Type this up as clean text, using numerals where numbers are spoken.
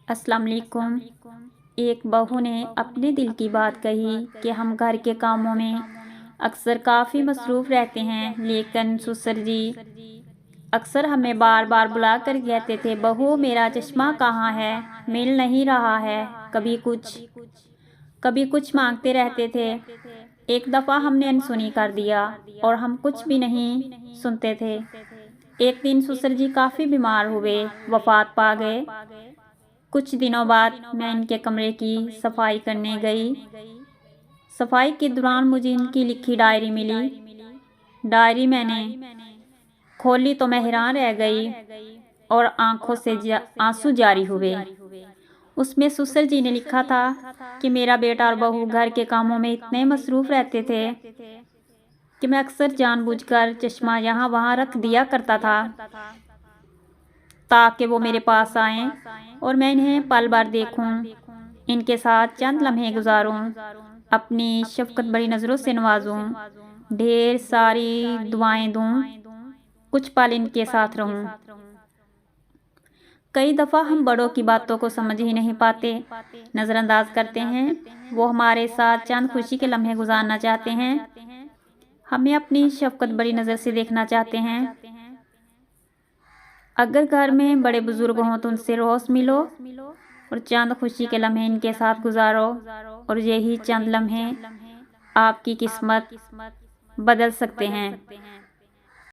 अस्सलाम वालेकुम। एक बहू ने अपने दिल की बात कही कि हम घर के कामों में अक्सर काफ़ी मसरूफ़ रहते हैं, लेकिन ससुर जी अक्सर हमें बार बार बुला कर कहते थे, बहू मेरा चश्मा कहाँ है, मिल नहीं रहा है। कभी कुछ मांगते रहते थे। एक दफ़ा हमने अनसुनी कर दिया और हम कुछ भी नहीं सुनते थे। एक दिन ससुर जी काफ़ी बीमार हुए, वफ़ात पा गए। कुछ दिनों बाद मैं इनके कमरे की सफाई करने गई। सफाई के दौरान मुझे इनकी लिखी डायरी मिली। डायरी मैंने खोली तो मैं हैरान रह गई और आंखों से आंसू जारी हुए। उसमें ससुर जी ने लिखा था कि मेरा बेटा और बहू घर के कामों में इतने मसरूफ़ रहते थे कि मैं अक्सर जानबूझकर चश्मा यहाँ वहाँ रख दिया करता था ताकि वो मेरे पास आएं और मैं इन्हें पल भर देखूं, इनके साथ चंद लम्हे गुजारूं, अपनी शफकत भरी नज़रों से नवाजूं, ढेर सारी दुआएं दूं, कुछ पल इनके साथ रहूं। कई दफ़ा हम बड़ों की बातों को समझ ही नहीं पाते, नज़रअंदाज करते हैं। वो हमारे साथ चंद खुशी के लम्हे गुजारना चाहते हैं, हमें अपनी शफकत भरी नज़र से देखना चाहते हैं। अगर घर में बड़े बुजुर्ग हों तो उनसे रोज़ मिलो और चंद खुशी के लम्हे इनके साथ गुजारो, और यही चंद लम्हे आपकी किस्मत बदल सकते हैं।